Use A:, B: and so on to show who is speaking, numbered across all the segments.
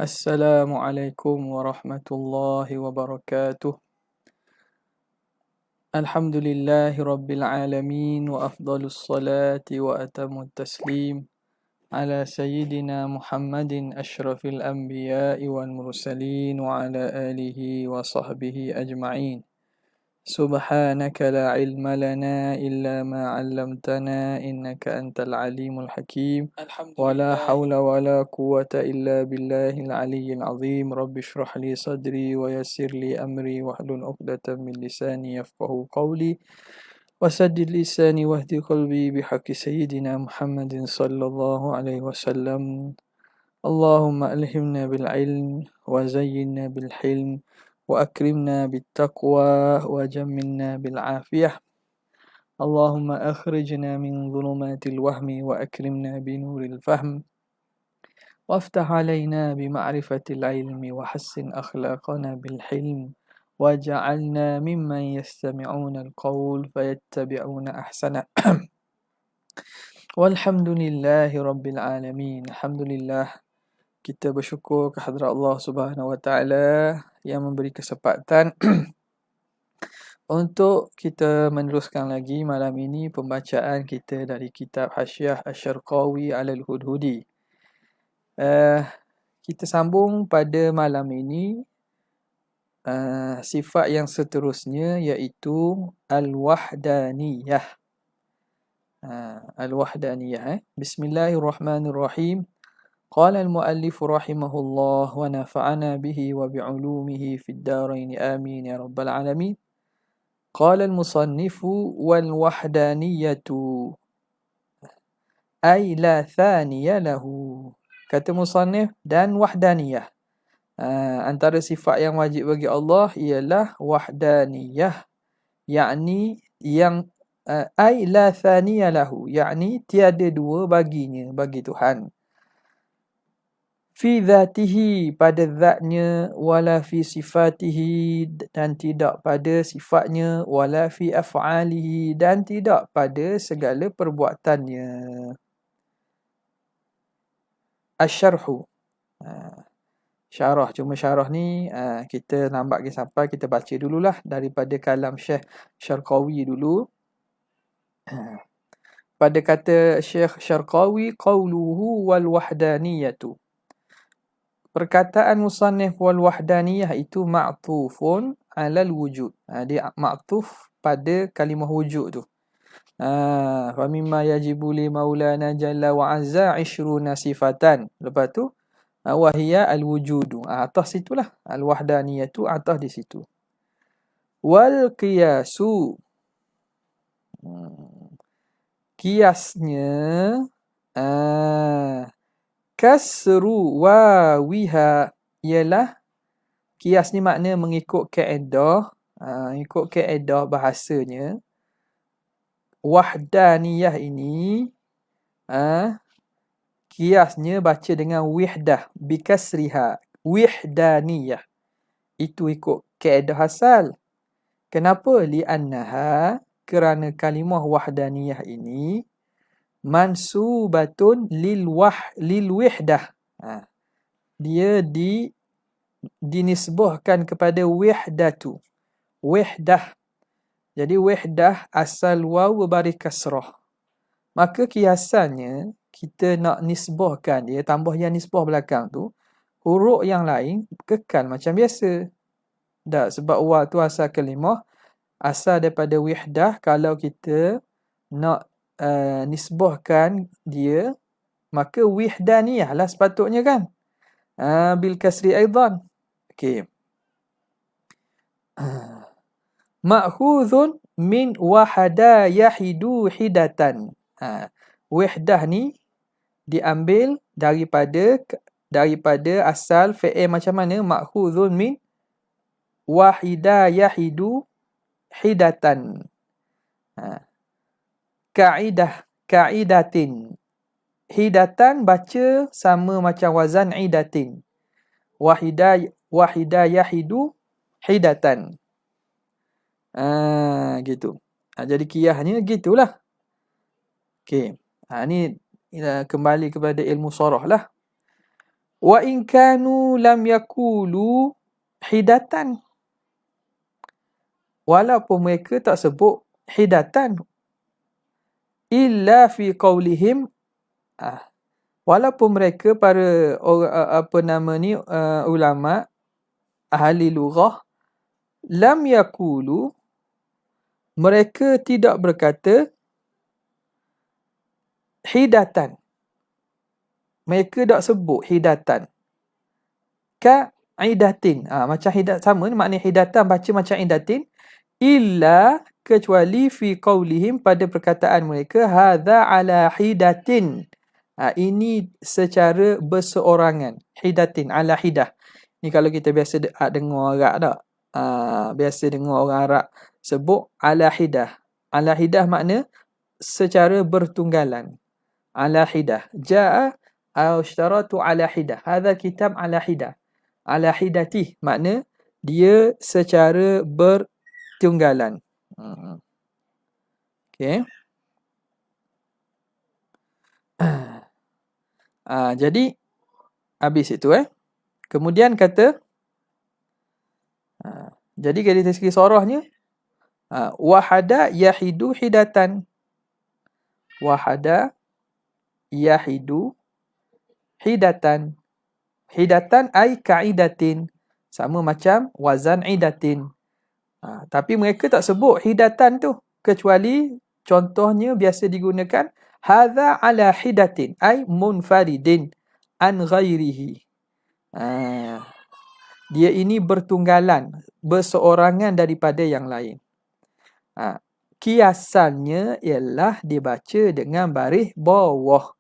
A: Assalamualaikum warahmatullahi wabarakatuh. Alhamdulillahi rabbil alamin wa afdalus salati wa atamut taslim ala sayyidina Muhammadin asyrafil anbiya'i wal mursalin wa ala alihi wa sahbihi ajma'in. سبحانك لا علم لنا إلا ما علمتنا إنك أنت العليم الحكيم ولا حول ولا قوة إلا بالله العلي العظيم رب اشرح لي صدري ويسر لي أمري واحلل عقدة من لساني يفقه قولي وسدد لساني واهد قلبي بحق سيدنا محمد صلى الله عليه وسلم اللهم ألهمنا بالعلم وزينا بالحلم وأكرمنا بالتقوى وجملنا بالعافية اللهم أخرجنا من ظلمات الوهم وأكرمنا بنور الفهم وافتح علينا بمعرفة العلم وحسن أخلاقنا بالحلم واجعلنا ممن يستمعون القول فيتبعون أحسنه والحمد لله رب العالمين. الحمد لله, kita bersyukur kehadrat Allah Subhanahu Wa Taala yang memberi kesempatan untuk kita meneruskan lagi malam ini pembacaan kita dari kitab Hasyiah Asy-Syarqawi 'alal Hudhudi. Kita sambung pada malam ini sifat yang seterusnya, iaitu al-wahdaniyah. Al-wahdaniyah. Bismillahirrahmanirrahim. قال المؤلف رحمه الله ونفعنا به وبعلومه في الدارين آمين يا رب العالمين. قال المصنف والوحدانية أي لا ثاني له. Kata musannif, dan wahdaniyah. Antara sifat yang wajib bagi Allah ialah wahdaniyah, yakni yang ay la thaniya lahu, yakni tiada dua baginya, bagi Tuhan. Fi dhatihi, pada zatnya, wala fi sifatihi, dan tidak pada sifatnya, wala fi af'alihi, dan tidak pada segala perbuatannya. Asy-syarhu, syarah, cuma syarah ni kita lambat lagi sampai, kita baca dululah daripada kalam Syekh Syarqawi dulu. Pada kata Syekh Syarqawi, qauluhu wal wahdaniyatu, perkataan musannif wal wahdaniyah itu ma'tufun 'alal wujud. Dia ma'tuf pada kalimah wujud tu. Fa mimma yajibu li maulana jalla wa azza 20 sifatan. Lepas tu wa hiya al wujudu. Atas situlah al wahdaniyatu, atas di situ. Wal qiyasu, kiasnya kasru wawiha, ialah kias ni makna mengikut kaedah, ikut kaedah bahasanya. Wahdaniyah ini kiasnya baca dengan wihdah bikasriha, wihdaniyah. Itu ikut kaedah asal. Kenapa? Li'annaha, kerana kalimah wahdaniyah ini mansubatun lil wihdah. Dia dinisbahkan kepada wihdatu, wihdah. Jadi wihdah asal waw berbaris kasrah. Maka kiasannya kita nak nisbahkan dia, tambah yang nisbah belakang tu, huruf yang lain kekal macam biasa. Tak, sebab waw tu asal kalimah, asal daripada wihdah. Kalau kita nak nisbahkan dia, maka wihdaniyah lah sepatutnya kan. Bil kasri aidan. Okey. Ma'khudhun min wahada yahidu hidatan. Wihdah ni diambil daripada asal fi'il macam mana? Ma'khudhun min wahida yahidu hidatan. Ka'idatin. Hidatan baca sama macam wazan idatin. Wahida yahidu hidatan. Gitu. Jadi kiyahnya gitulah. Okey. Ni kembali kepada ilmu sarah lah. Wa in kanu lam yakulu hidatan. Walaupun mereka tak sebut hidatan. Illa fi qawlihim. Walaupun mereka para ulama ahli lughah lam yakulu, mereka tidak berkata hidatan. Mereka tak sebut hidatan. Ka idatin. Macam hidat sama makna hidatan baca macam idatin. Illa kecuali fi qawlihim pada perkataan mereka hadza ala hidatin. Ini secara berseorangan. Hidatin ala hidah. Ni kalau kita biasa dengar Arab tak? Biasa dengar orang Arab sebut ala hidah. Ala hidah makna secara bertunggalan. Ala hidah. Ja'a au ishtaratu ala hidah. Hadha kitab ala hidah. Ala hidatih makna dia secara bertunggalan. Okey. Jadi habis itu Kemudian kata jadi dari segi sorahnya wahada yahidu hidatan. Wahada yahidu hidatan. Hidatan ay ka'idatin. Sama macam wazan idatin. Tapi mereka tak sebut hidatan tu. Kecuali contohnya biasa digunakan hadza ala hidatin ay munfaridin an ghairihi. Dia ini bertunggalan, berseorangan daripada yang lain. Kiasannya ialah dibaca dengan baris bawah.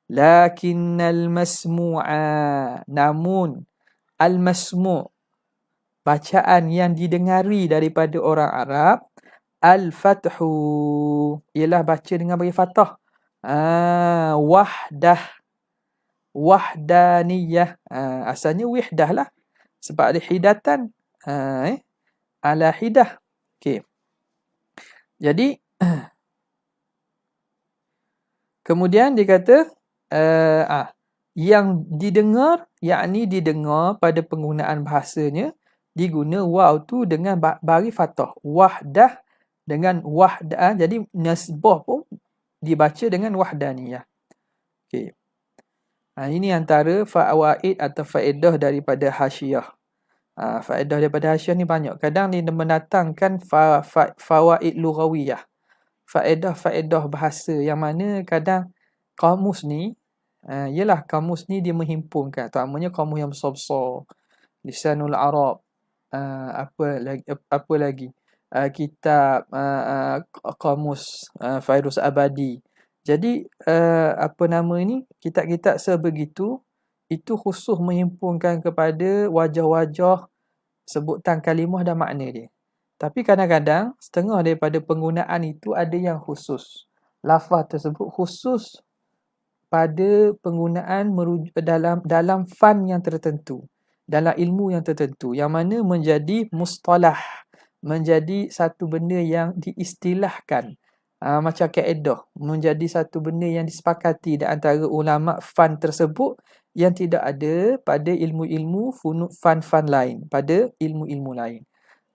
A: Lakinnal masmu'a, namun al-masmu' bacaan yang didengari daripada orang Arab, al-fathu ialah baca dengan bagi fathah. Wahdaniyah. Asalnya wihdah lah. Sebab ada hidatan. Ala hidah. Okey. Jadi kemudian dia kata yang didengar, yakni didengar pada penggunaan bahasanya diguna waw tu dengan bari fathah. Wahdah dengan wahdah. Jadi nasbah pun dibaca dengan wahdaniyah. Okey. Ini antara fawaid atau faedah daripada hasyiah. Faedah daripada hasyiah ni banyak. Kadang dia mendatangkan fawaid lughawiyah. Faedah-faedah bahasa yang mana kadang kamus ni ialah kamus ni dia menghimpunkan, terutamanya kamus yang besar-besar, Lisanul Arab, apa lagi kitab kamus Fairuz Abadi. Jadi kitab-kitab sebegitu itu khusus menghimpunkan kepada wajah-wajah sebutan kalimah dan makna dia. Tapi kadang-kadang setengah daripada penggunaan itu ada yang khusus. Lafaz tersebut khusus pada penggunaan dalam fan yang tertentu, dalam ilmu yang tertentu, yang mana menjadi mustalah, menjadi satu benda yang diistilahkan, macam kaedah, menjadi satu benda yang disepakati di antara ulama fan tersebut yang tidak ada pada ilmu-ilmu fan-fan lain, pada ilmu-ilmu lain.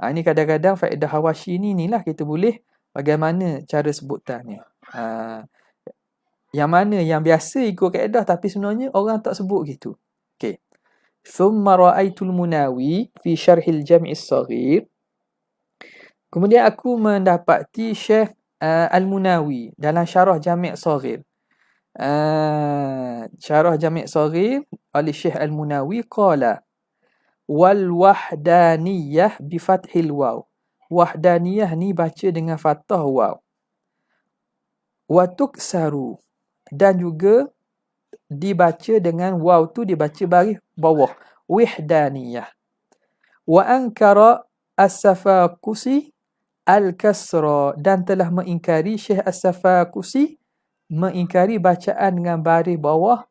A: Ini kadang-kadang faedah hawashi ni inilah kita boleh bagaimana cara sebutannya. Yang mana yang biasa ikut kaedah tapi sebenarnya orang tak sebut gitu. Okey. Thumma ra'aitul Munawi fi syarhil Jami' as-Saghir. Kemudian aku mendapati Syekh Al-Munawi dalam syarah Jami' as-Saghir. Syarah Jami' as-Saghir oleh Syekh Al-Munawi qala wal wahdaniyah bi fathil waw. Wahdaniyah ni baca dengan fathah waw. Wa tuksaru, dan juga dibaca dengan waw tu dibaca baris bawah, wihdaniyah. Wa ankara as-Safaqusi al-kasra, dan telah mengingkari Syekh as-Safaqusi mengingkari bacaan dengan baris bawah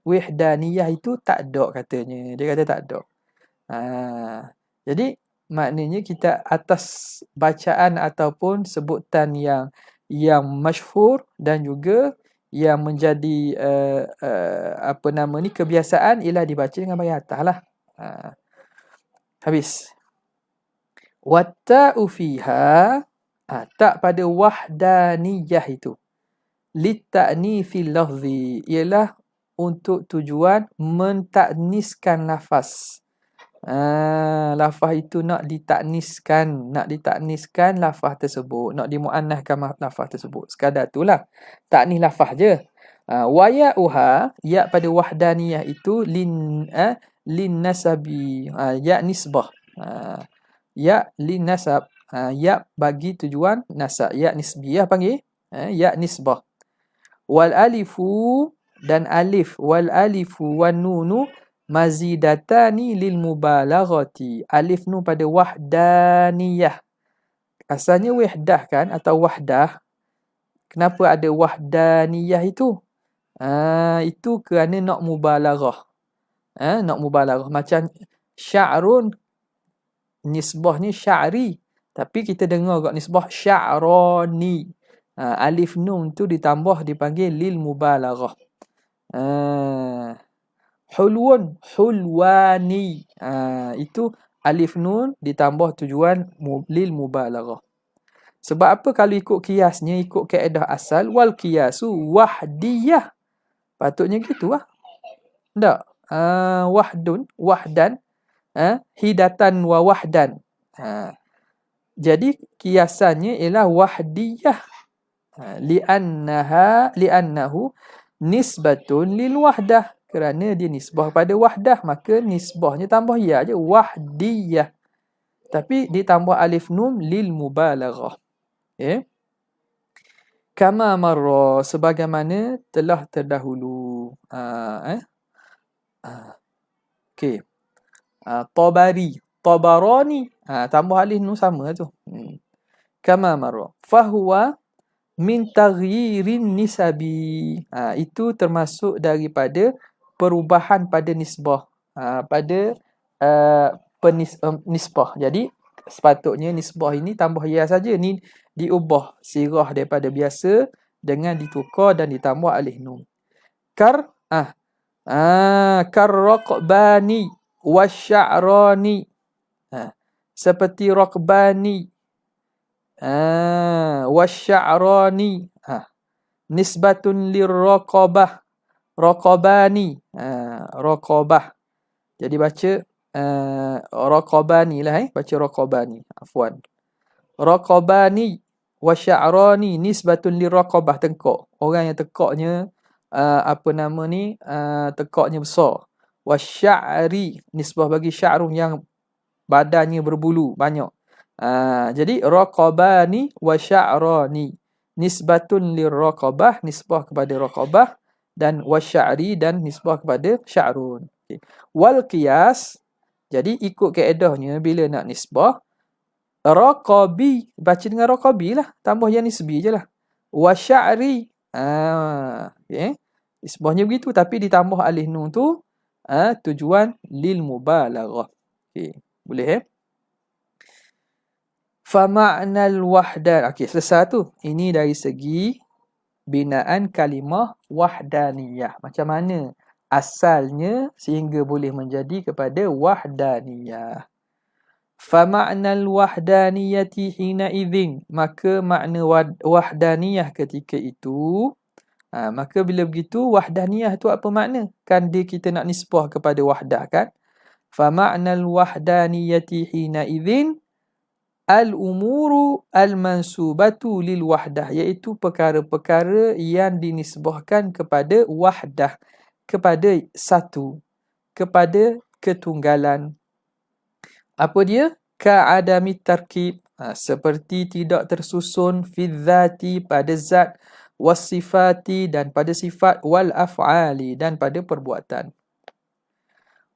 A: wihdaniyah itu tak ada katanya. Dia kata tak ada. Jadi maknanya kita atas bacaan ataupun sebutan yang masyhur dan juga yang menjadi kebiasaan ialah dibaca dengan bahagian atas lah. Habis. Watta'u fiha, tak pada wahdaniyah itu. Litta'nifil lafzi, ialah untuk tujuan mentakniskan lafaz. Lafaz itu nak ditakniskan lafaz tersebut, nak dimuannahkan lafaz tersebut. Sekadar itulah. Taknis lafaz je. Wa ya'uha, ya pada wahdaniyah itu lin nasabi, ya nisbah. Ya lin nasab, ya bagi tujuan nasab, ya nisbiyah panggil, ya nisbah. Wal alifu, dan alif, wal alifu wan nunu mazidatani lil mubalaghati. Alif nun pada wahdaniyah. Asalnya wahdah kan, atau wahdah. Kenapa ada wahdaniyah itu? Itu kerana nak mubalaghah. Nak mubalaghah. Macam sya'run, nisbahnya sya'ri. Tapi kita dengar kat nisbah sya'rani. Alif nun tu ditambah dipanggil lil mubalaghah. Hulwun, hulwani. Itu alif nun ditambah tujuan lil mubalaghah. Sebab apa kalau ikut kiasnya, ikut kaedah asal, wal kiasu wahdiyah. Patutnya gitu lah. Tak? Wahdun, wahdan, hidatan wa wahdan. Jadi kiasannya ialah wahdiyah. Li'annahu nisbatun lil wahdah. Kerana dia nisbah pada wahdah, maka nisbahnya tambah ya je, wahdiyah. Tapi ditambah alif nun lil mubalaghah. Okay. Kama marra, sebagaimana telah terdahulu. Okey. Tabari, tabarani. Tambah alif nun sama tu. Kama marra. Fahuwa min taghyirin nisabi. Itu termasuk daripada perubahan pada nisbah. Pada nisbah. Jadi sepatutnya nisbah ini tambah ya saja. Ni diubah sirah daripada biasa dengan ditukar dan ditambah alif nun. Karraqbani wasya'rani. Seperti raqbani, wasya'rani, nisbatun lirraqabah, raqabani, raqabah. Jadi baca raqabani lah, baca raqabani, afwan. Raqabani wasya'rani nisbatun lirraqabah, tengkok. Orang yang tekaknya tekaknya besar. Wasya'ri, nisbah bagi sya'run yang badannya berbulu banyak. Jadi raqabani wa sya'rani nisbatun lirraqabah, nisbah kepada raqabah, dan wasya'ri, dan nisbah kepada sya'run. Okay. Wal qiyas, jadi ikut kaedahnya bila nak nisbah, raqabi, baca dengan raqabi lah, tambah yang nisbi je lah. Wasya'ri, okay. Nisbahnya begitu, tapi ditambah alif nun tu tujuan lil mubalaghah. Okay. Boleh Fama'nal wahdan. Okey, selesai tu. Ini dari segi binaan kalimah wahdaniyah. Macam mana asalnya sehingga boleh menjadi kepada wahdaniyah. Fama'nal wahdaniyati hina idzin. Maka makna wahdaniyah ketika itu. Maka bila begitu, wahdaniyah tu apa makna? Kan dia kita nak nisbah kepada wahdah kan? Fama'nal wahdaniyati hina idzin al-umuru al-mansubatu lil wahdah, iaitu perkara-perkara yang dinisbahkan kepada wahdah, kepada satu, kepada ketunggalan. Apa dia? Ka'adami tarkib, seperti tidak tersusun, fi dzati, pada zat, wasifati, dan pada sifat, wal af'ali, dan pada perbuatan.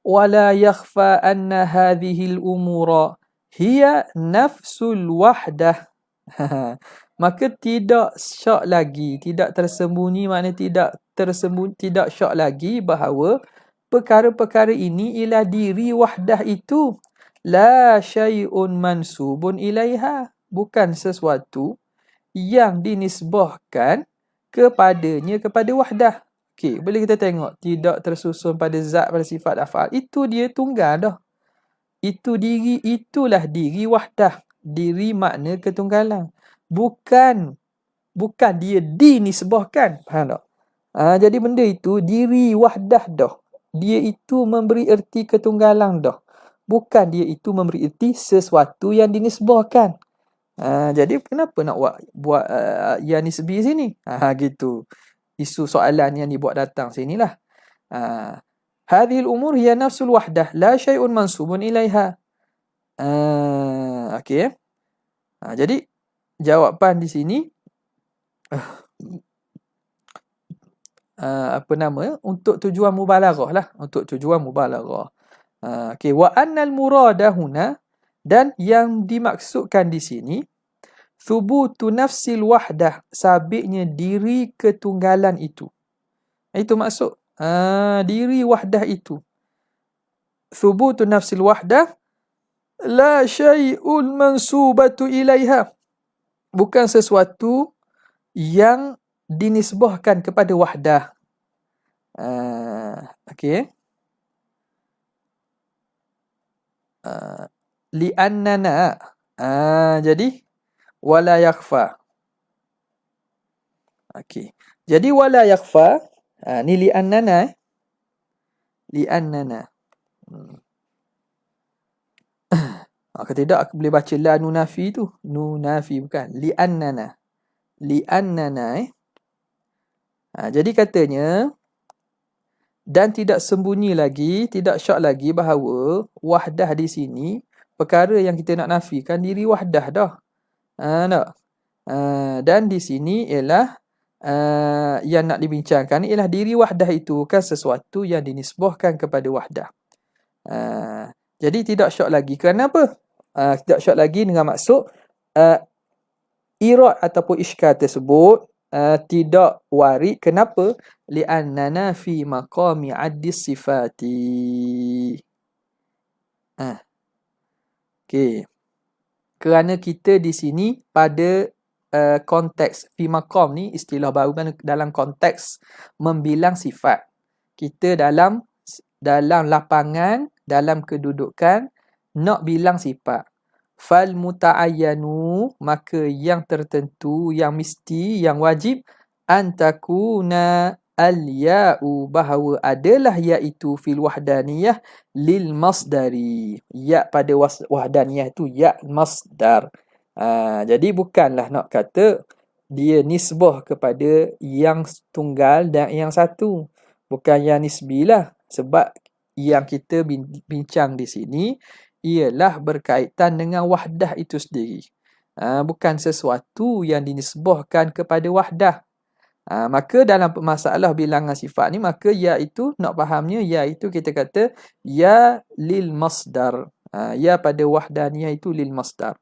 A: Wala yakhfa anna hadhihi al-umura hiya nafsul wahdah. Maka tidak syak lagi, tidak tersembunyi, maknanya tidak tersembunyi, tidak syak lagi bahawa perkara-perkara ini ialah diri wahdah itu. La syai'un mansubun ilaiha, bukan sesuatu yang dinisbahkan kepadanya, kepada wahdah. Okey, boleh kita tengok tidak tersusun pada zat, pada sifat af'al. Itu dia tunggal dah. Itu diri, itulah diri wahdah. Diri makna ketunggalan. Bukan dia dinisbahkan. Faham tak? Jadi benda itu diri wahdah dah. Dia itu memberi erti ketunggalan dah. Bukan dia itu memberi erti sesuatu yang dinisbahkan. Jadi kenapa nak buat yang nisbi sini? Gitu. Isu soalan yang dibuat datang sinilah. Hadhil umur hiya nafsul wahdah la syai'un mansubun ilaiha. Okey. Jadi jawapan di sini untuk tujuan mubalaghah lah, untuk tujuan mubalaghah. Okey, wa annal murada huna, dan yang dimaksudkan di sini thubutu nafsil wahdah, sabitnya diri ketunggalan itu. Itu maksud diri wahdah itu. Thubutu nafsil wahdah la syai'un mansubatu ilaiha. Bukan sesuatu yang dinisbahkan kepada wahdah. Okey. Li'annana. Jadi wala yakhfa. Okey. Jadi wala yakhfa, ni li'annana. Li'annana. Kalau tidak aku boleh baca la nunafi tu. Nunafi bukan. Li'annana. Li'annana. Jadi katanya, dan tidak sembunyi lagi, tidak syak lagi bahawa wahdah di sini, perkara yang kita nak nafikan diri wahdah dah. Tak? Dan di sini ialah yang nak dibincangkan ialah diri wahdah itu kan sesuatu yang dinisbahkan kepada wahdah. Jadi tidak syak lagi. Kerana apa? Tidak syak lagi dengan maksud irad ataupun iskal tersebut tidak warid. Kenapa? Li'annana fi maqami addis sifati. Okey. Kerana kita di sini pada konteks fi maqam ni istilah baru dalam konteks membilang sifat. Kita dalam lapangan, dalam kedudukan nak bilang sifat. Fal muta'ayyanu, maka yang tertentu, yang mesti, yang wajib, antakuna al-ya'u, bahawa adalah ya itu fil wahdaniyah lil masdari. Ya pada wahdaniyah itu ya masdar. Jadi bukanlah nak kata dia nisbah kepada yang tunggal dan yang satu. Bukan yang nisbilah. Sebab yang kita bincang di sini ialah berkaitan dengan wahdah itu sendiri. Bukan sesuatu yang dinisbahkan kepada wahdah. Maka dalam masalah bilangan sifat ni, maka ya itu, nak fahamnya, ya itu kita kata ya lil masdar. Ya pada wahdaniyah itu lil masdar.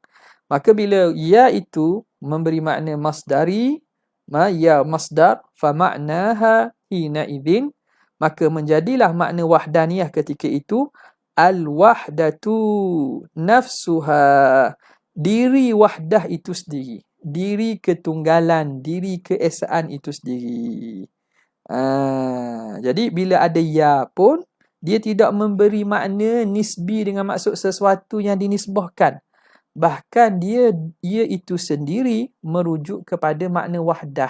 A: Maka bila ya itu memberi makna masdari, ya masdar, fa ma'naha hina idzin, maka menjadilah makna wahdaniyah ketika itu al-wahdatu nafsuha, diri wahdah itu sendiri, diri ketunggalan, diri keesaan itu sendiri. Jadi bila ada ya pun, dia tidak memberi makna nisbi dengan maksud sesuatu yang dinisbahkan. Bahkan ia itu sendiri merujuk kepada makna wahdah.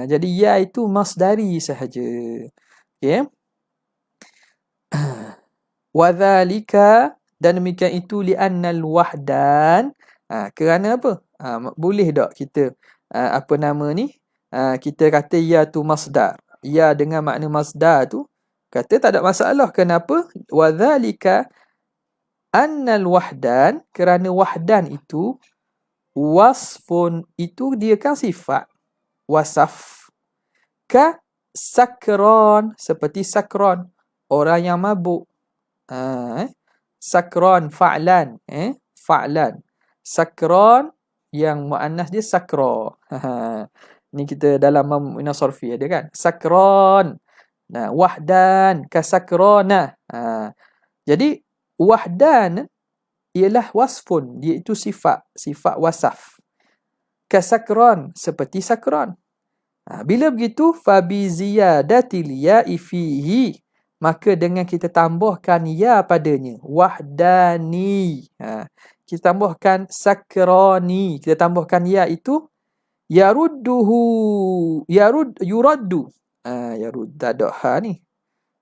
A: Jadi ya itu masdari sahaja. Okey. Wadzalika, dan demikian itu li'annal wahdan. Kerana apa? Boleh tak kita kita kata ya tu masdar. Ya dengan makna masdar tu kata tak ada masalah. Kenapa? Wadzalika annal wahdan, kerana wahdan itu wasfun, itu dia kan sifat, wasaf. Ka sakron, seperti sakron, orang yang mabuk. Sakron fa'lan, fa'lan. Sakron yang muannas dia sakra. Ni kita dalam Minah Sarfi ada kan? Sakron. Wahdan kasakrona. Jadi wahdan ialah wasfun, dia itu sifat wasaf. Kasakron, seperti sakron. Bila begitu fabi ziyadatil ya'i fihi, maka dengan kita tambahkan ya padanya, wahdani, kita tambahkan sakrani, kita tambahkan ya itu yuraddu, yarudda ha ni,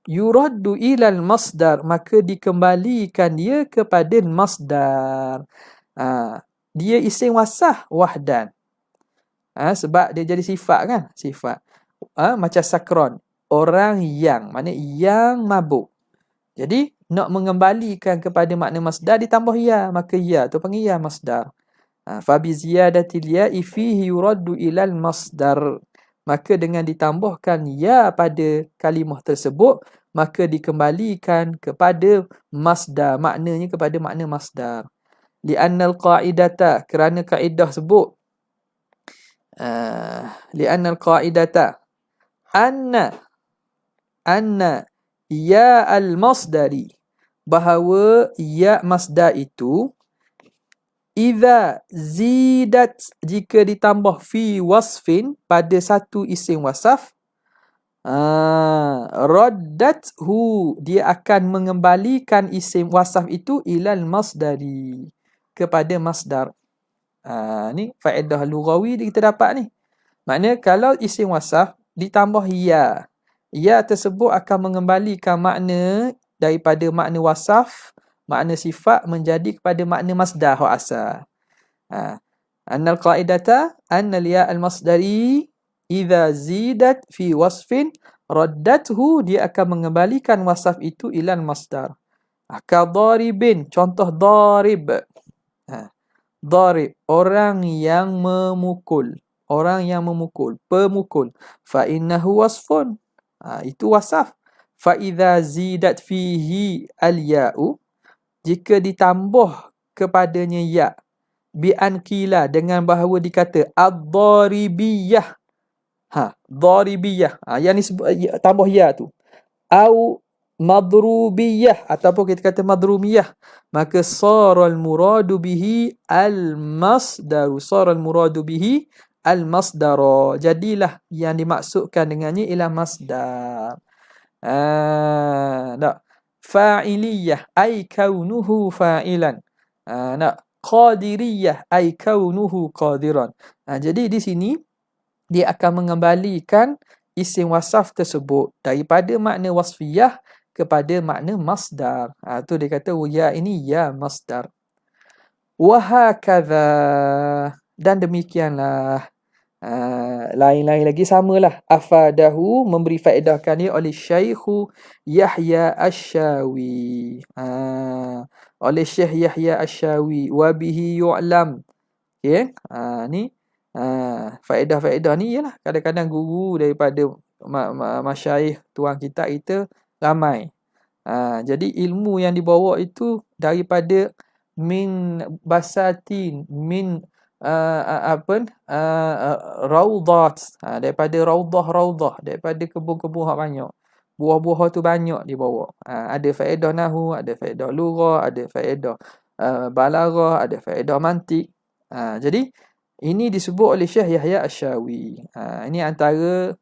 A: yuraddu ilal masdar, maka dikembalikan dia kepada masdar. Dia isim wasah wahdan. Sebab dia jadi sifat kan, sifat. Macam sakron, orang yang, maknanya yang mabuk. Jadi nak mengembalikan kepada makna masdar ditambah ya, maka ya tu panggil ya masdar. Fa bi ziyadatil ya'i fihi yuraddu ilal masdar, maka dengan ditambahkan ya pada kalimah tersebut, maka dikembalikan kepada masdar, maknanya kepada makna masdar. Li'annal qa'idata, kerana kaedah sebut, li'annal qa'idata anna ya al-masdari, bahawa ya masdar itu idza zidat, jika ditambah fi wasfin, pada satu isim wasaf, raddathu, dia akan mengembalikan isim wasaf itu ilal masdari, kepada masdar. Ni faedah lughawi kita dapat ni. Maknanya kalau isim wasaf ditambah ya, ya tersebut akan mengembalikan makna daripada makna wasaf, makna sifat, menjadi kepada makna masdar hak asal. Annal qaidata annal ya al-masdari idza zidat fi wasfin raddathu, dia akan mengembalikan wasaf itu ilal masdar. Ka daribin, contoh darib. Darib, orang yang memukul, orang yang memukul, pemukul. Fa innahu wasfun, itu wasaf. Fa idza zidat fihi al-ya'u, jika ditambah kepadanya ya, bi an qila, dengan bahawa dikata ad-daribiyah, daribiyah, yang ni tambah ya tu, au madrubiyah, ataupun kita kata madrumiyah, maka saral muradu bihi al-masdaru, saral muradu bihi al-masdara, jadilah yang dimaksudkan dengannya ialah masdar. Tak, fa'iliyah ay kaunuhu fa'ilan, tak, qadiriyah ay kaunuhu qadiran. Jadi di sini dia akan mengembalikan isim wasaf tersebut daripada makna wasfiyah kepada makna masdar. Tu dia kata ya ini ya masdar. Wa hakadha, dan demikianlah. Lain-lain lagi samalah. Afadahu, memberi faedahkan dia oleh Syekh Yahya Asy-Syawi. Oleh Syekh Yahya Asy-Syawi, wa bihi yu'lam. Okey, ni faedah-faedah ni ialah kadang-kadang guru daripada masyayikh tuan kita ramai. Jadi ilmu yang dibawa itu daripada min basatin, min raudat, daripada raudah, daripada kebun-kebun hak banyak. Buah-buah tu banyak dibawa. Ada faedah nahwu, ada faedah lughah, ada faedah balaghah, ada faedah mantik. Jadi ini disebut oleh Syekh Yahya Asy-Syawi. Ini antara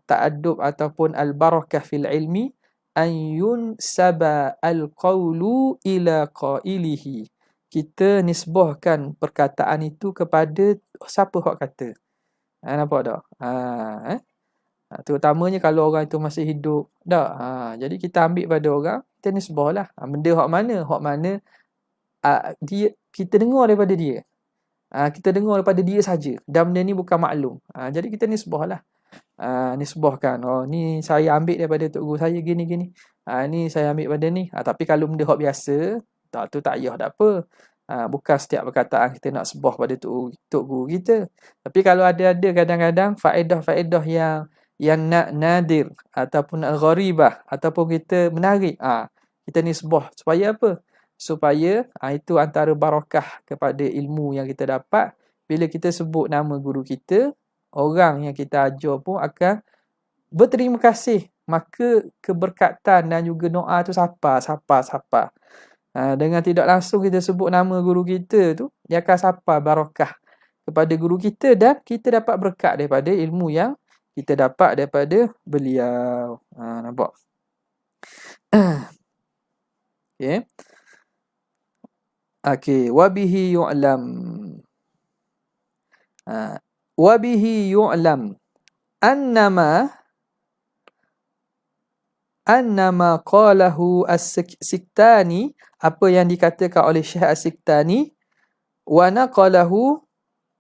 A: ta'addub ataupun al-barakah fil ilmi, an yunsaba al-qawlu ila qailihi. Kita nisbahkan perkataan itu kepada siapa hak kata. Nampak tak? Terutamanya kalau orang itu masih hidup. Tak? Jadi kita ambil pada orang, kita nisbahlah. Benda hak mana? Hak mana dia, kita dengar daripada dia. Kita dengar daripada dia saja. Dan benda ni bukan maklum. Jadi kita nisbahlah. Nisbahkan, ni saya ambil daripada tok guru saya gini-gini. Ni saya ambil pada ni. Tapi kalau benda hak biasa, tu tak payah, tak apa. Bukan setiap perkataan kita nak sebah pada tok guru kita. Tapi kalau ada kadang-kadang faedah-faedah yang nadir ataupun gharibah ataupun kita menarik, kita nisbah supaya apa? Supaya itu antara barakah kepada ilmu yang kita dapat. Bila kita sebut nama guru kita, orang yang kita ajar pun akan berterima kasih. Maka keberkatan dan juga doa tu sapa. Dengan tidak langsung kita sebut nama guru kita tu, dia akan sapa barakah kepada guru kita dan kita dapat berkat daripada ilmu yang kita dapat daripada beliau. Nampak? Okey. Okey, wabihi yu'lam. Wabihi yu'lam annama qalahu as-Siktani, apa yang dikatakan oleh Syekh as-Siktani, wa naqalahu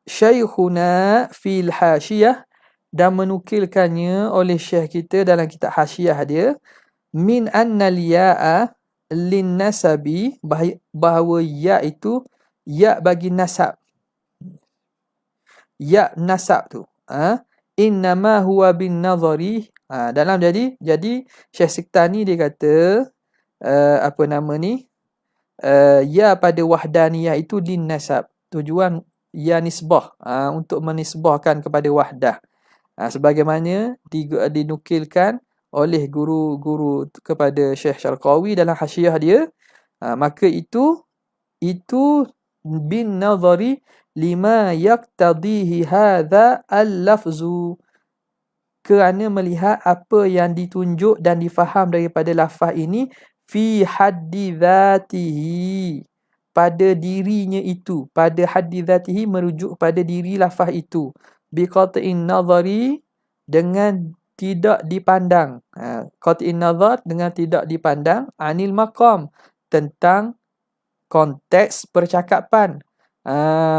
A: Syekhuna fil Hasyiyah, dan menukilkannya oleh Syekh kita dalam kitab Hasyiyah dia, min annal ya'a lin nasabi, bahawa ya itu ya bagi nasab. Ya nasab tu innama huwa bin nazari. Dalam jadi Syekh Siktani dia kata apa nama ni, ya pada wahdaniyah itu din nasab, tujuan ya nisbah, untuk menisbahkan kepada wahdah, sebagaimana dinukilkan oleh guru-guru kepada Syekh Syarqawi dalam Hasyiyah dia. Maka itu bin nazari lima yaqtadihi hadha al-lafzu, kerana melihat apa yang ditunjuk dan difaham daripada lafaz ini, fi haddi dhatihi, pada dirinya itu, pada haddi dhatihi merujuk pada diri lafaz itu, bi qat'in nazari, dengan tidak dipandang, qat'in nazar dengan tidak dipandang, anil maqam, tentang konteks percakapan,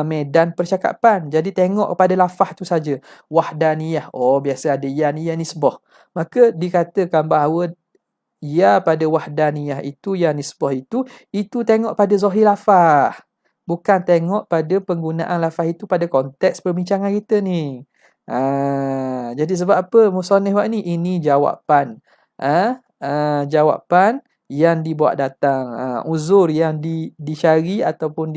A: medan percakapan. Jadi tengok pada lafaz tu saja. Wahdaniyah, biasa ada ya ni, ya nisbah. Maka dikatakan bahawa ya pada wahdaniyah itu, ya nisbah itu tengok pada zahir lafaz, bukan tengok pada penggunaan lafaz itu pada konteks perbincangan kita ni. Jadi sebab apa musannif buat ni? Ini jawapan. Jawapan yang dibawa datang, uzur yang dicari ataupun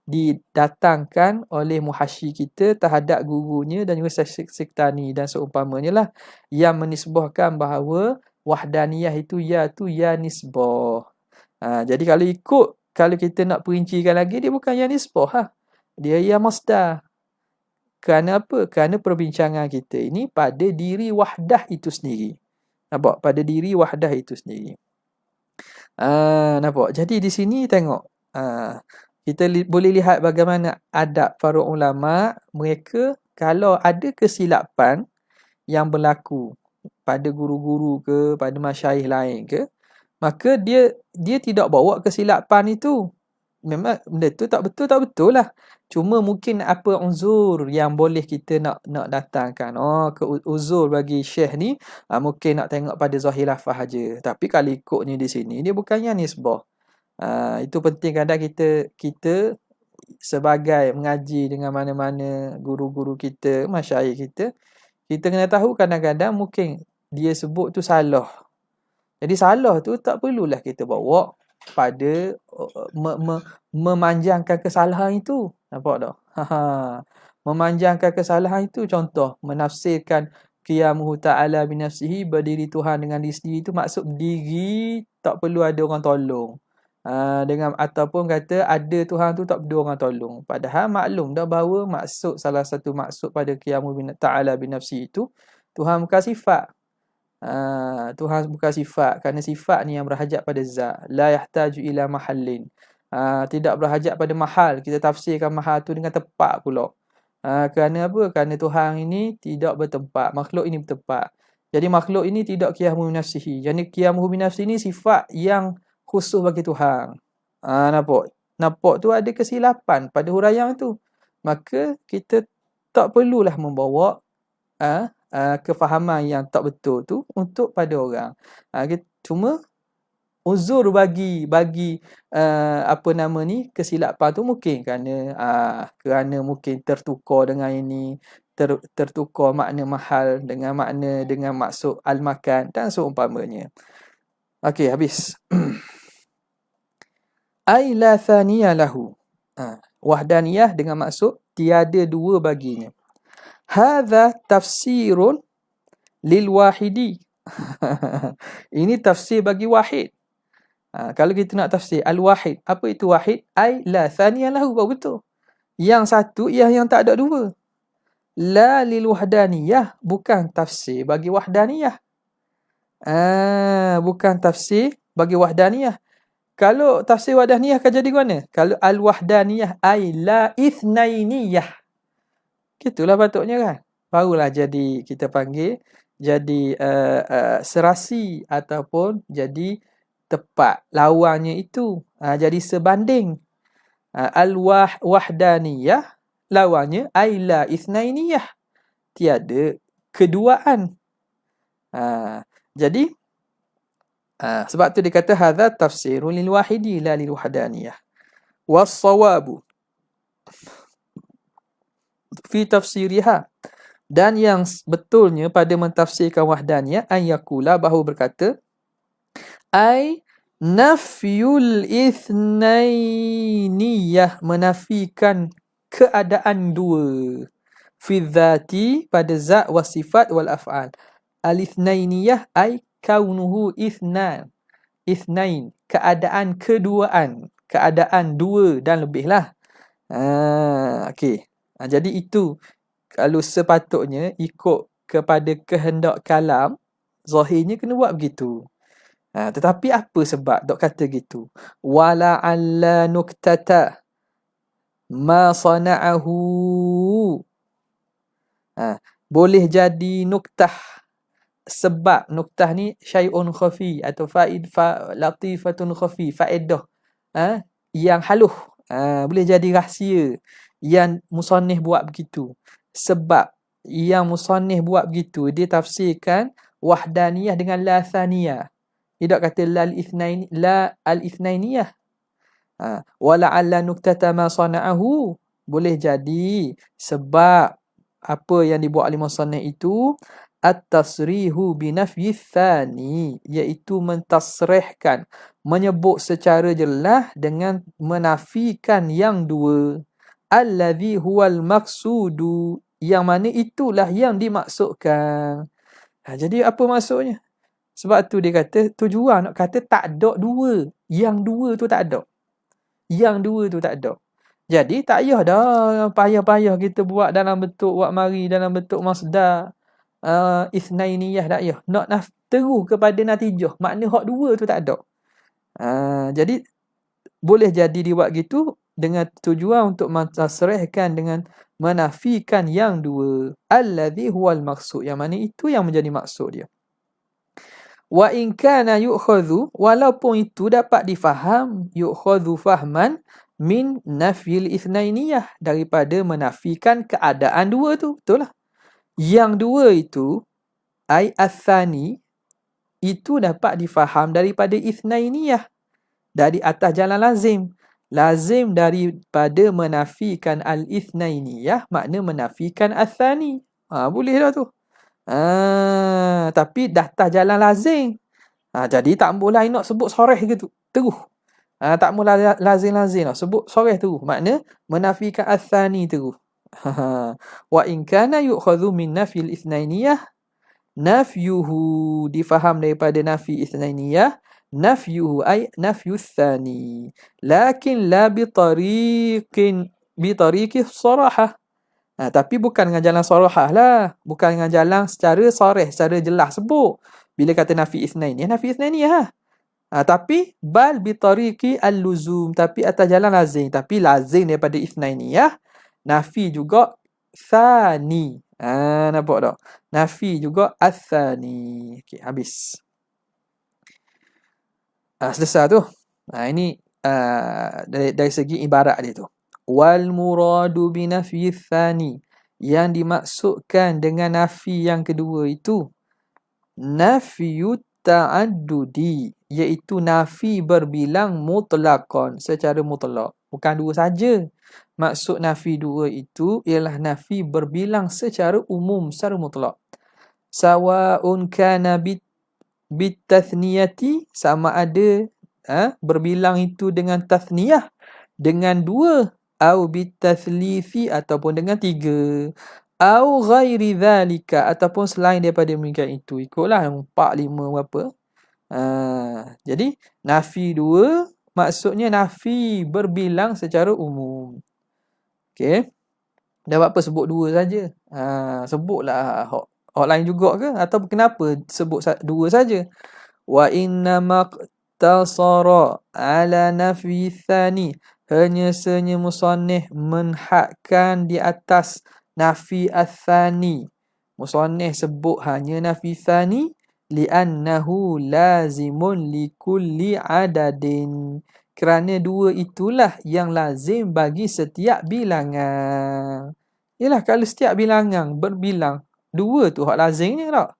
A: didatangkan oleh muhasyi kita terhadap gurunya dan juga Syekh Siktani dan seumpamanya lah, yang menisbahkan bahawa wahdaniyah itu ya nisbah. Jadi kalau kita nak perincikan lagi, dia bukan ya nisbah, dia ya masdar. Kerana apa? Kerana perbincangan kita ini pada diri wahdah itu sendiri. Nampak? Pada diri wahdah itu sendiri. Nampak? Jadi di sini tengok, kita boleh lihat bagaimana adab para ulama. Mereka kalau ada kesilapan yang berlaku pada guru-guru ke, pada masyayikh lain ke, maka dia tidak bawa kesilapan itu. Memang benda tu tak betul lah. Cuma mungkin apa uzur yang boleh kita nak datangkan. Uzur bagi syekh ni, mungkin nak tengok pada zahir lafaz aja. Tapi kalau ikutnya di sini, dia bukannya nisbah. Itu penting kadang kita sebagai mengaji dengan mana-mana guru-guru kita, masyayikh kita kena tahu kadang-kadang mungkin dia sebut tu salah. Jadi salah tu tak perlulah kita bawa pada memanjangkan kesalahan itu. Nampak tak? Memanjangkan kesalahan itu, contoh menafsirkan qiyamuhu ta'ala binafsihi, berdiri Tuhan dengan diri sendiri itu maksud diri tak perlu ada orang tolong. Dengan ataupun kata ada Tuhan tu tak perlu orang tolong. Padahal maklum dah bahawa salah satu maksud pada qiyamuhu ta'ala binafsihi itu Tuhan bukan sifat. Tuhan bukan sifat, kerana sifat ni yang berhajat pada zat. La yahtaju ila mahallin, tidak berhajat pada mahal. Kita tafsirkan mahal tu dengan tepat pula. Kerana apa? Kerana Tuhan ini tidak bertempat, makhluk ini bertempat. Jadi makhluk ini tidak qiyamuhu binafsihi. Jadi qiyamuhu binafsihi ini sifat yang khusus bagi Tuhan. Nampak tu ada kesilapan pada huraian tu. Maka kita tak perlulah membawa kefahaman yang tak betul tu untuk pada orang. Cuma uzur bagi apa nama ni, kesilapan tu mungkin kerana mungkin tertukar dengan ini, tertukar makna mahal dengan maksud al-makan dan seumpamanya. Okey, habis. Ai la thaniya lahu. Wahdaniyah dengan maksud tiada dua baginya. Hadza tafsirun lil wahidi. Ini tafsir bagi wahid. Kalau kita nak tafsir al-wahid, apa itu wahid? Ai la thaniya lahu, betul. Yang satu ialah yang tak ada dua. La lil wahdaniyah, bukan tafsir bagi wahdaniyah. Bukan tafsir bagi wahdaniyah. Kalau tafsir wahdaniyah akan jadi mana? Kalau al-wahdaniyah ay la ithnainiyah. Gitulah patutnya kan. Barulah jadi kita panggil jadi serasi ataupun jadi tepat lawannya itu. Jadi sebanding. Al-wahdaniyah lawannya ay la ithnainiyah. Tiada keduaan. Jadi sebab tu dia kata hadza tafsirun lil wahidi la lil wahdaniyah. Was-sawabu fi tafsiriha, dan yang betulnya pada mentafsirkan wahdaniyah an yaqula, bahawa berkata ai nafyul ithnainiyah, menafikan keadaan dua, fi dzati, pada zat wa sifat wal af'al. Al ithnainiyah ai kaunuhu ithnain, keadaan keduaan, keadaan dua dan lebih lah. Okey. Jadi itu kalau sepatutnya ikut kepada kehendak kalam, zahirnya kena buat begitu. Tetapi apa sebab dok kata gitu? Wala alla nuktata ma sana'ahu. Boleh jadi nuktah, sebab nuktah ni syai'un khafi atau latifatun khafi, faedah yang haluh, boleh jadi rahsia yang musannif buat begitu. Sebab yang musannif buat begitu, dia tafsirkan wahdaniyah dengan la thaniyah. Dia tak kata la al-ithnainiyah. Wala alla nuktata ma sana'ahu, boleh jadi sebab apa yang dibuat oleh musannif itu at-tasrihu binafyi tsani, iaitu mentasrihkan, menyebut secara jelas dengan menafikan yang dua. Allazi huwal maqsudu, yang mana itulah yang dimaksudkan. Jadi apa maksudnya? Sebab tu dia kata tujuan nak kata tak ada dua. Yang dua tu tak ada. Yang dua tu tak ada. Jadi tak payah dah payah-payah kita buat dalam bentuk buat mari dalam bentuk masdar ithnainiyah, tak payah. Nak teruh kepada natijah. Makna hak dua tu tak ada. Jadi boleh jadi dibuat gitu dengan tujuan untuk mentasrihkan dengan menafikan yang dua. Allazi huwal maqsud, yang mana itu yang menjadi maksud dia. Wa in kana yu'khadhu, walaupun itu dapat difaham, yu'khadhu fahman min nafyil ithnainiyah, daripada menafikan keadaan dua tu. Betul lah. Yang dua itu ai athani, itu dapat difaham daripada ithnainiyah, dari atas jalan lazim. Lazim daripada menafikan al-ithnainiyah makna menafikan athani. Boleh dah tu. Tapi dah atas jalan lazim. Jadi tak boleh nak sebut soreh gitu terus. Tak boleh lazim-lazim lah sebut soreh terus. Makna menafikan athani terus. Wa in kana yu'khadhu min nafyil ithnainiyah, nafyuhu difaham daripada nafi ithnainiyah, nafyuhu ay nafyu tsani, lakin la bi tariqi sarahah. Tapi bukan dengan jalan sarahah lah, bukan dengan jalan secara sarih, secara jelas sebut. Bila kata nafi ithnainiyah, nafi ithnainiyah. Tapi bal bi tariqi al-luzum, tapi atas jalan lazim. Tapi lazim daripada ithnainiyah, nafi juga tsani. Nampak tak? Nafi juga athani. Okey, habis. Selesai tu. Ini dari segi ibarat dia tu. Wal muradu bi nafyi tsani, yang dimaksudkan dengan nafi yang kedua itu nafyu ta'addudi, iaitu nafi berbilang mutlaqan, secara mutlak. Bukan dua saja. Maksud nafi dua itu ialah nafi berbilang secara umum, secara mutlak. Sawa'un kana bitathniyati, sama ada berbilang itu dengan tathniyah, dengan dua, au bitathlithi, ataupun dengan tiga, au ghairi dhalika, ataupun selain daripada demikian itu. Ikutlah 4, 5 berapa. Jadi nafi dua maksudnya nafi berbilang secara umum. Okey. Dah apa sebut dua saja? Sebutlah hak lain juga ke? Atau kenapa sebut dua saja? Wa inna maqtasara ala nafi thani. Hanya senya musannif menhadkan di atas nafi athani. Musannif sebut hanya nafi thani li'annahu lazimun likulli adadin. Kerana dua itulah yang lazim bagi setiap bilangan. Yalah, kalau setiap bilangan berbilang, dua tu hak lazimnya tak?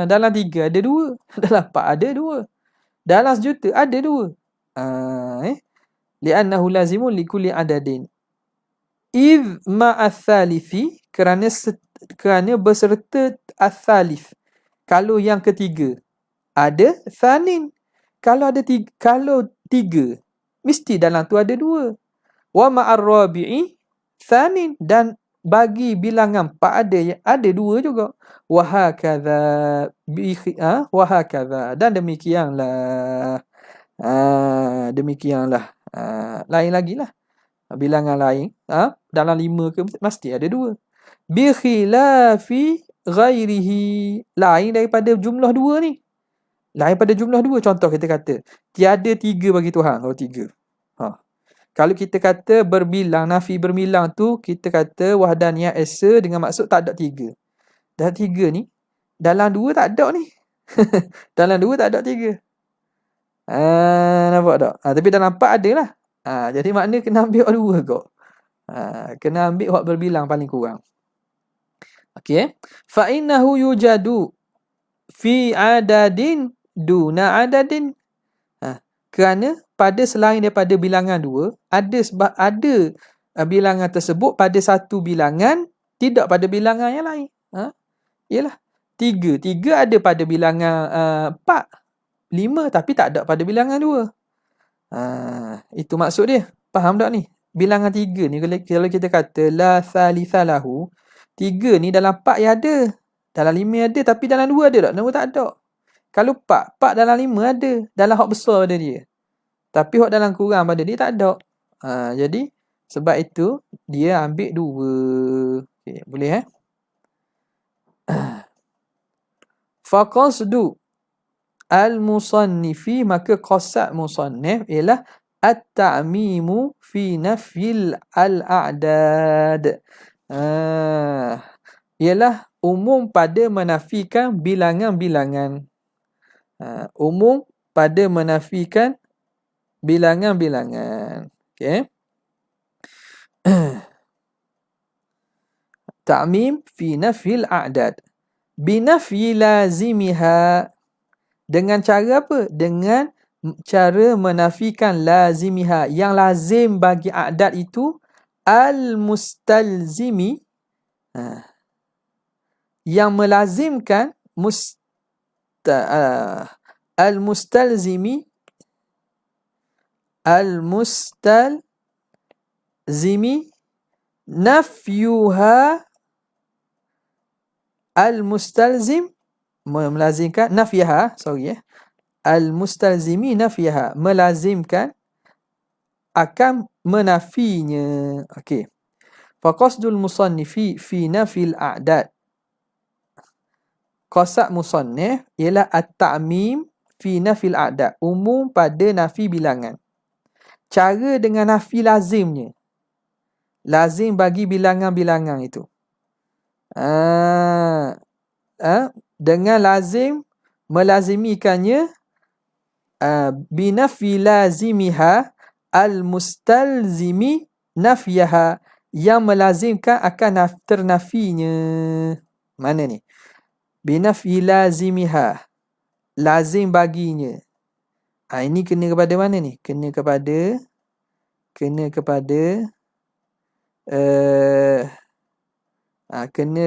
A: Dalam 3 ada 2. Dalam 4 ada 2. Dalam 1 juta ada 2. Li'annahu lazimun likulli adadin. Idh ma'athalithi, kerana berserta athalith. Kalau yang ketiga ada thanin. Kalau tiga mesti dalam tu ada 2. Wa ma'ar-rabi'i thanin, dan bagi bilangan 4 ada 2 juga. Wahakadha dan demikianlah. Lain lagi lah. Bilangan lain dalam 5 ke mesti ada 2. Bi khilafi ghairihi, lain daripada jumlah 2 ni. Lain pada jumlah 2. Contoh kita kata tiada 3 bagi Tuhan. Kalau 3. Kalau kita kata berbilang, nafi berbilang tu kita kata wahdaniyah esa dengan maksud tak ada 3. Dah 3 ni dalam 2 tak ada ni. Dalam 2 tak ada 3. Nampak tak? Tapi dalam 4 ada lah. Jadi makna kena ambil 2 kok. Kena ambil hak berbilang paling kurang. Okey. Fa innahu yujadu fi adadin duna adadin. Kerana pada selain daripada bilangan 2, ada bilangan tersebut pada satu bilangan, tidak pada bilangan yang lain. Ialah 3. 3 ada pada bilangan 4. 5 tapi tak ada pada bilangan 2. Itu maksud dia. Faham tak ni? Bilangan 3 ni kalau kita kata la thalitha lahu, 3 ni dalam 4 yang ada. Dalam 5 ada, tapi dalam 2 ada tak? Dalam 2 tak ada. Kalau 4 dalam 5 ada. Dalam hak besar pada dia. Tapi hak dalam kurang pada dia tak ada. Jadi sebab itu dia ambil 2. Okay, boleh Faqasdu al-musannifi, maka qasad musannif ialah at-ta'mimu fi nafyil al-a'dad. Ialah umum pada menafikan bilangan-bilangan. Umum pada menafikan bilangan-bilangan. Okey. Ta'mim fi nafyil a'dad. Binafyi lazimiha. Dengan cara apa? Dengan cara menafikan lazimiha. Yang lazim bagi a'dad itu al-mustalzimi. Yang melazimkan al-mustalzimi nafyuha. Al-mustalzim melazimkan nafyaha, al-mustalzimi nafyaha, melazimkan akan menafinya. Okey. Faqasdul musannifi fi nafil a'dad. Qasad musannif ialah at-ta'mim fi nafil a'dad, umum pada nafi bilangan. Cara dengan nafi lazimnya. Lazim bagi bilangan-bilangan itu. Dengan lazim melazimikannya binafi lazimiha al-mustalzimi nafyaha, yang melazimkan akan ternafinya. Mana ni? Binafi lazimiha, lazim baginya. Ini kena kepada mana ni? Kena kepada kena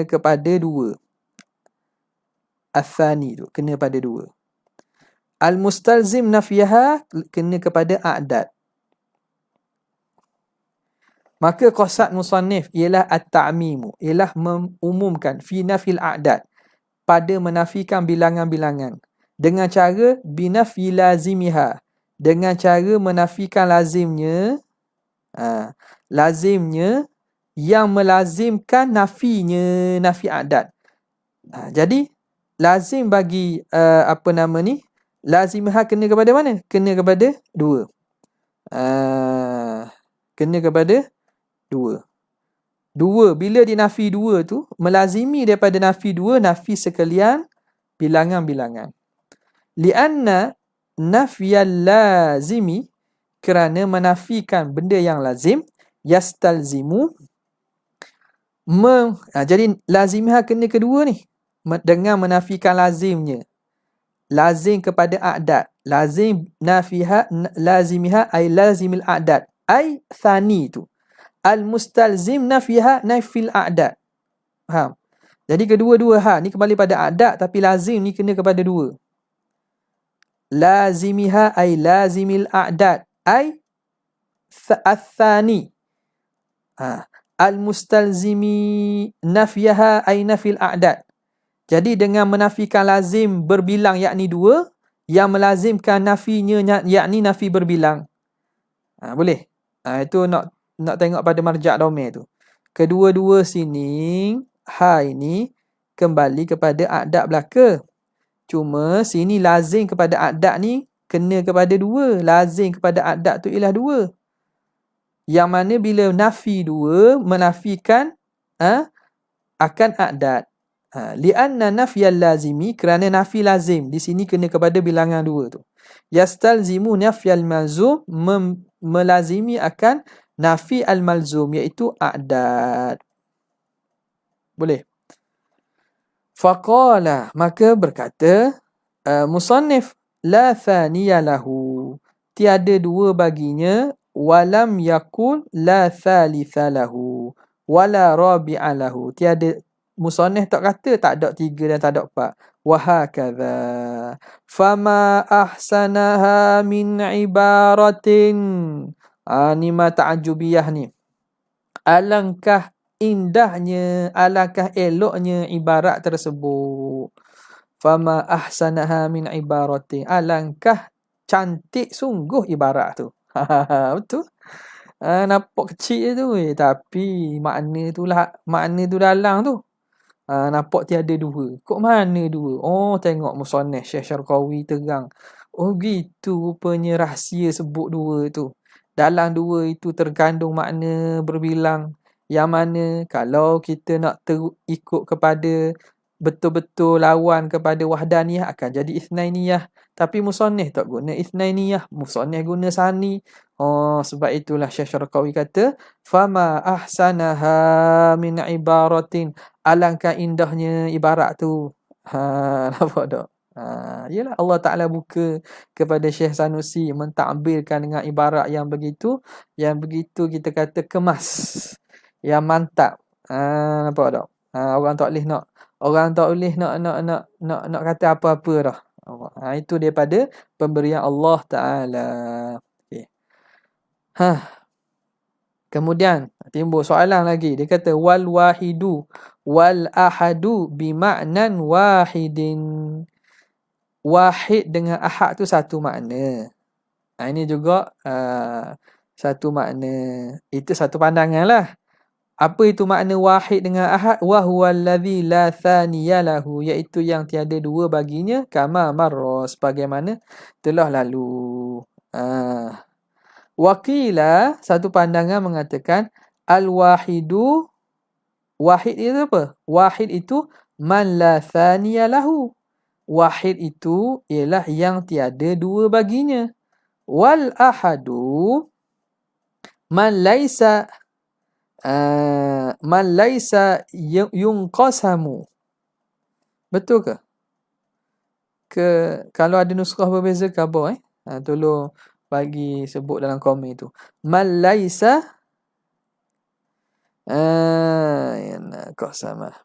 A: kepada 2. Athani tu kena pada 2. Al-mustalzim nafyaha kena kepada a'dad. Maka qasad musannif ialah at-ta'mimu, ialah mengumumkan fi nafil a'dad, pada menafikan bilangan-bilangan, dengan cara binafyi lazimiha, dengan cara menafikan lazimnya. lazimnya yang melazimkan nafinya, nafi adat. Jadi lazim bagi lazimah kena kepada mana? Kena kepada dua. Kena kepada dua. Dua, bila dinafi dua tu, melazimi daripada nafi dua, nafi sekalian bilangan-bilangan. Lianna nafyal lazimi, kerana menafikan benda yang lazim, yastalzimu, jadi lazimah kena kedua ni, dengan menafikan lazimnya. Lazim kepada a'dad. Lazim lazimiha ay lazimil a'dad. Ay thani tu. Al-mustalzim nafil a'dad. Faham? Jadi kedua-dua ni kembali pada a'dad, tapi lazim ni kena kepada dua. Lazimiha ay lazimil a'dad. Ay athani. Al-mustalzimi nafyaha ay nafil a'dad. Jadi dengan menafikan lazim berbilang yakni dua, yang melazimkan nafinya yakni nafi berbilang. Boleh? Itu nak tengok pada marja' domir tu. Kedua-dua sini, ini kembali kepada a'dad belaka. Cuma sini lazim kepada a'dad ni kena kepada dua. Lazim kepada a'dad tu ialah dua. Yang mana bila nafi dua, menafikan akan a'dad. Lianna nafyal lazimi, kerana nafi lazim di sini kena kepada bilangan dua tu. Yastalzimu nafyal malzum, melazimi akan nafi al-malzum, iaitu a'dad. Boleh? Faqala, maka berkata musannif, la thaniya lahu, tiada dua baginya, walam yakul la thalitha lahu, wala rabi'a lahu, tiada, musannif tak kata tak ada tiga dan tak ada empat. Wahakadha, fama ahsanaha min ibaratin. Ni ma ta'ajubiyah ni. Alangkah indahnya, alangkah eloknya ibarat tersebut. Fama ahsanaha min ibaratin. Alangkah cantik sungguh ibarat tu. Betul? Nampak kecil tu, tapi makna tu dalam tu. Nampak tiada dua. Kok mana dua? Oh, tengok musannif Syekh Syarqawi terang. Oh, gitu rupanya rahsia sebut dua tu. Dalam dua itu terkandung makna berbilang. Yang mana kalau kita nak ikut kepada betul-betul lawan kepada wahdaniyah, akan jadi itsnainiyah. Tapi musannif tak guna itsnainiyah, musannif guna sani. Oh, sebab itulah Syekh Syarqawi kata, fama ahsanaha min ibaratin. Alangkah indahnya ibarat tu. Nampak tak? Yalah, Allah Ta'ala buka kepada Syekh Sanusi mentakbirkan dengan ibarat yang begitu. Yang begitu kita kata kemas, yang mantap. Nampak tak? Orang tak boleh nak kata apa-apa dah. Itu daripada pemberian Allah Ta'ala. Okay. Kemudian timbul soalan lagi. Dia kata wal wahidu wal ahadu bima'nan wahidin. Wahid dengan ahad tu satu makna. Ini juga satu makna. Itu satu pandangan lah. Apa itu makna wahid dengan ahad? Wa huwal ladzi la thaniya lahu, iaitu yang tiada dua baginya, kama marra, sebagaimana telah lalu. Waqila, satu pandangan mengatakan al-wahidu, wahid itu apa? Wahid itu man la thaniya lahu. Wahid itu ialah yang tiada dua baginya. Wal ahadu man laisa yunqasamu. Betul ke? Kalau ada nuskah berbeza ke apa? Tolong bagi sebut dalam komen tu. Man laisa qasama.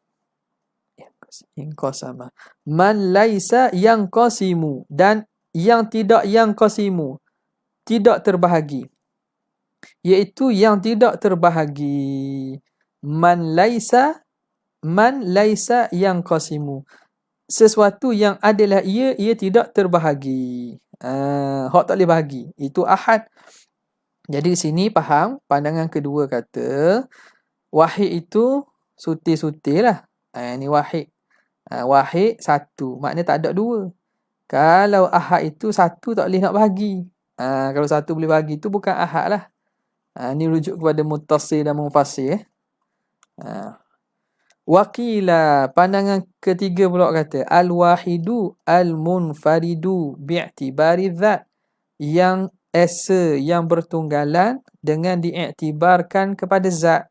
A: Inqasama. Man laisa yang qasimu, dan yang tidak yang qasimu, tidak terbahagi, iaitu yang tidak terbahagi. Man laisa yang qasimu, sesuatu yang adalah ia tidak terbahagi. Hak tak boleh bahagi. Itu ahad. Jadi di sini faham pandangan kedua kata wahid itu suti-suti lah. Ini wahid. Wahid satu, maknanya tak ada dua. Kalau ahad itu satu tak boleh nak bagi. Kalau satu boleh bagi itu bukan ahad lah. Ini rujuk kepada muttasil dan munfasil. Waqila, pandangan ketiga pula kata al-wahidu al-munfaridu bi'tibari dzat, yang esa yang bertunggalan dengan diiktibarkan kepada zat.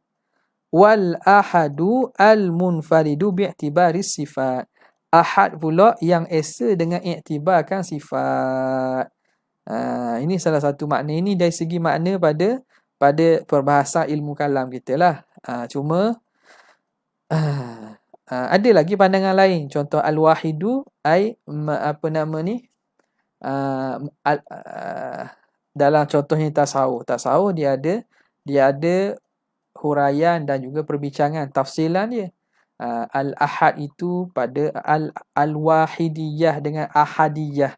A: Wal ahadu al-munfaridu bi'tibari sifat. Ahad pula yang esa dengan iktibarkan sifat. Ini salah satu makna. Ini dari segi makna pada perbahasan ilmu kalam kita lah. Cuma ada lagi pandangan lain. Contoh al-wahidu apa nama ni? Dalam contohnya tasawuf. Tasawuf dia ada huraian dan juga perbincangan tafsilan dia. Al-ahad itu pada al-wahidiyah dengan ahadiyah.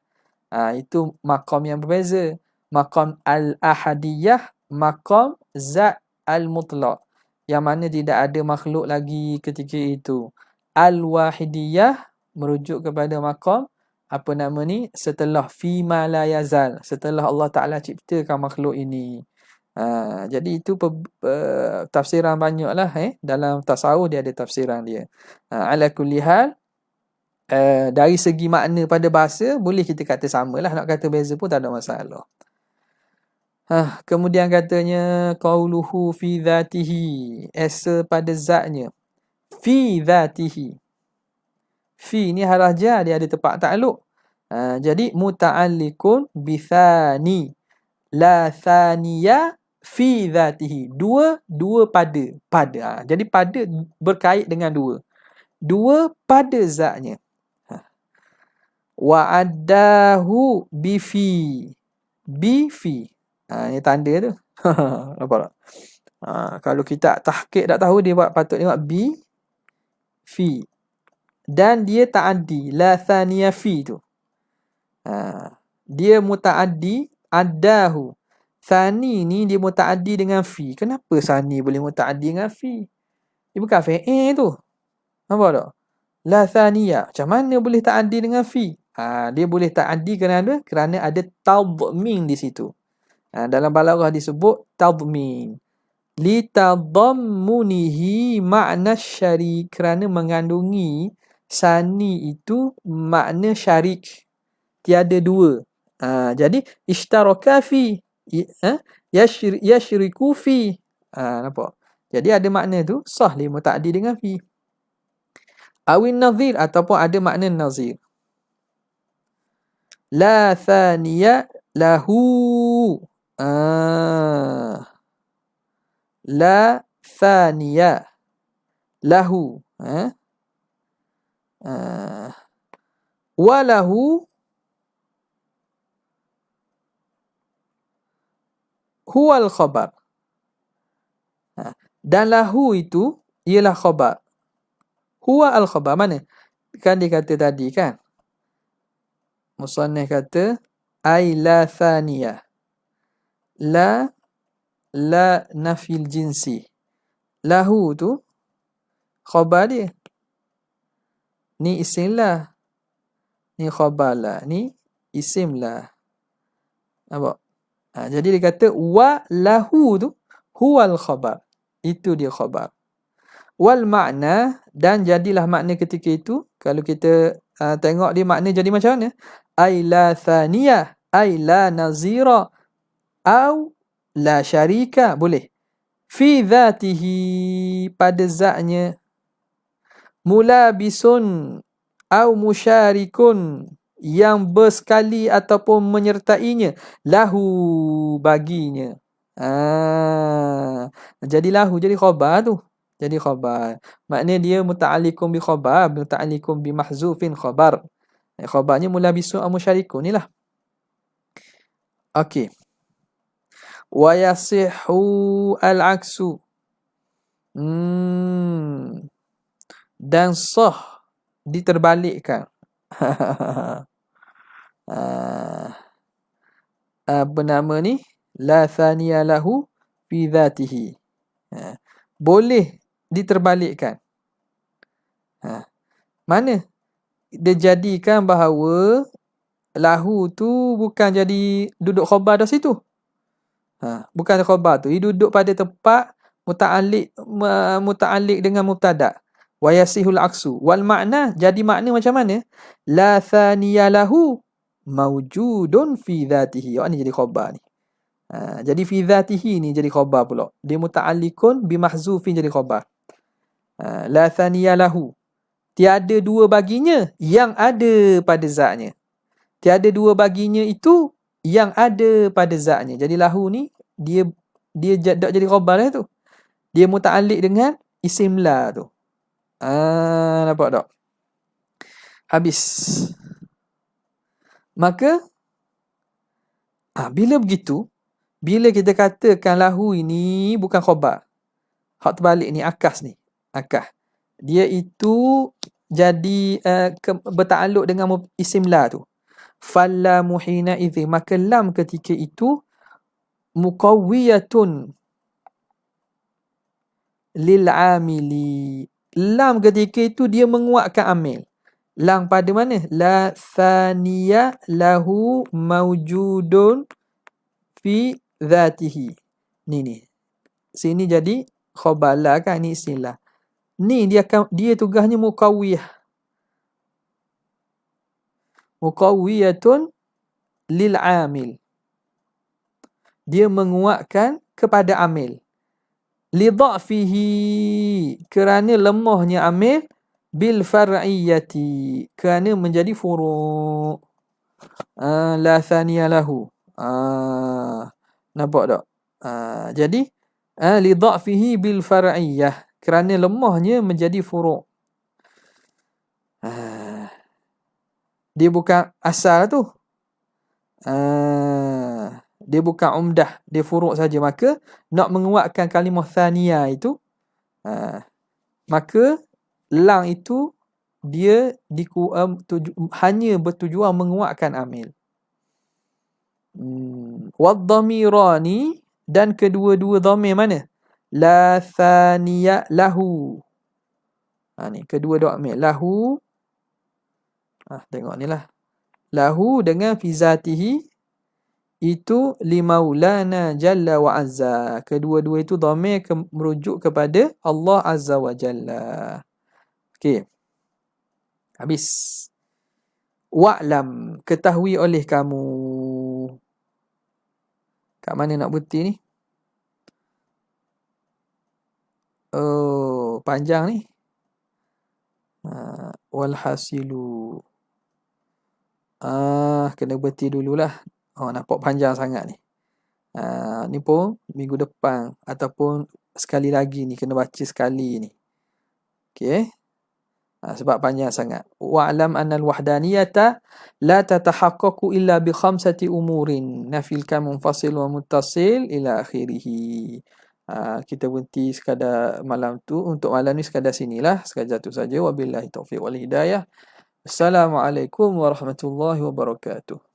A: Itu maqam yang berbeza. Maqam al-ahadiyah, maqam zat al-mutlaq, yang mana tidak ada makhluk lagi ketika itu. Al-wahidiyah merujuk kepada maqam apa nama ni, setelah fima la yazal, setelah Allah Ta'ala ciptakan makhluk ini. Jadi itu tafsiran banyak lah. Dalam tasawuf dia ada tafsiran dia. Ala kulli hal, dari segi makna pada bahasa boleh kita kata sama lah. Nak kata beza pun tak ada masalah. Kemudian katanya qauluhu fi dhatihi, esa pada zatnya. Fi dhatihi, fi ni harah jar, dia ada tempat takluk. Jadi muta'alliqun bi thani, la thaniya fi dhatihi, dua pada. Jadi pada berkait dengan dua pada zatnya. Wa addahu bi fi, ini tanda tu. Nampak tak? Kalau kita tahqiq tak tahu, dia patut dia buat bi fi, dan dia ta'addi la thaniya fi tu. Dia mutaaddi addahu. Thani ni dia mutaaddi dengan fi. Kenapa sani boleh mutaaddi dengan fi? Dia bukan fi'il tu. Nampak tak? La thaniya, macam mana boleh ta'addi dengan fi? Dia boleh ta'addi kerana ada tadmin di situ. Dalam balaghah disebut tadmin. Li tadammunihi ma'na syarik, kerana mengandungi sani itu makna syarik, tiada dua. Jadi ishtaraka fi, yashriku fi. Nampak? Jadi ada makna tu sah li mutaaddi dengan fi. Awin nazir, ataupun ada makna nazir. La thaniya lahu. La thaniya lahu. Walahu huwal khabar. Dan lahu itu ialah khabar. Huwa al khabar. Mana? Kan dia kata tadi kan, musannif kata ai la thaniya. La nafil jinsi. Lahu tu khabar dia. Ni isim lah. Ni khabar lah. Ni isim lah. Nampak? Jadi dia kata wa lahu tu huwal khabar. Itu dia khabar. Wal makna, dan jadilah makna ketika itu. Kalau kita tengok dia makna jadi macam mana? Ai la thaniyah, ai la nazira, au la syarika. Boleh. Fi dhatihi, pada zatnya. Mulabisun au musyarikun, yang bersekali ataupun menyertainya. Lahu, baginya. Jadi lahu, jadi khabar tu. Jadi khabar. Maknanya dia muta'alliqun bi khabar, muta'alliqun bi mahzufin khabar. Khabarnya mulabisun au musyarikun ni lah. Okey. Wa yasihhu al-aksu. Dan sah diterbalikkan. Apa nama ni? La thaniya lahu fi dhatihi. Boleh diterbalikkan. Mana dia jadikan bahawa lahu tu bukan jadi duduk khabar dah situ. Bukan khabar tu. Dia duduk pada tempat muta'alliq dengan mubtada. Wa yasihul aksu. Wal makna, jadi makna macam mana? La thaniya lahu mawjudun fi dhatihi. Ni jadi khabar ni. Jadi fi dhatihi ni jadi khabar pula. Dia muta'alliqun bimahzufin jadi khabar. La thaniya lahu. Tiada dua baginya yang ada pada zatnya. Tiada dua baginya itu yang ada pada zatnya. Jadi lahu ni dia tak jadi khabar lah tu. Dia muta'alliq dengan isim la tu. Nampak tak? Habis. Maka bila begitu, bila kita katakan lahu ini bukan khabar. Hak terbalik ni akas ni. Akah. Dia itu jadi bertakluk dengan isim la tu. Fallamu hina idzi, maka lam ketika itu muqawwiyatun lil amili. Lam ketika itu dia menguatkan amil. Lam pada mana? La thaniya lahu mawjudun fi dhatihi. Ni. Sini jadi khabar la kan, ni istilah. Ni dia tugasnya muqawwiyah. Muqawwiyatun lil amil. Dia menguatkan kepada amil. Li dha'fihi, kerana lemahnya amil, bil far'iyyati, kerana menjadi furu'. La thaniya lahu. Nampak tak? Jadi li dha'fihi bil far'iyyah, kerana lemahnya menjadi furu'. Dia bukan asal tu. Dia bukan umdah, dia furu' saja. Maka nak menguatkan kalimah thaniyah itu, maka lang itu dia hanya bertujuan menguatkan amil. Wadhamirani, dan kedua-dua dhamir mana? La thaniya lahu. Ni kedua dhamir lahu. Tengok ni lah. Lahu dengan fi zatihi itu limaulana jalla wa azza. Kedua-dua itu dhamir merujuk kepada Allah azza wa jalla. Okey. Habis. Wa'lam, ketahui oleh kamu. Kat mana nak berhenti ni? Panjang ni. Walhasilu. Kena berhenti dululah. Nampak panjang sangat ni. Ni pun minggu depan ataupun sekali lagi ni, kena baca sekali ni. Okey. Sebab panjang sangat. Wa'lam annal wahdaniyata la tatahaqqaqu illa bi khamsati umurin. Nafil kam munfasil wa muttasil ila akhirih. Kita berhenti sekadar malam tu. Untuk malam ni sekadar sinilah. Sekadar tu saja. Wabillahi taufiq wal hidayah. Assalamualaikum warahmatullahi wabarakatuh.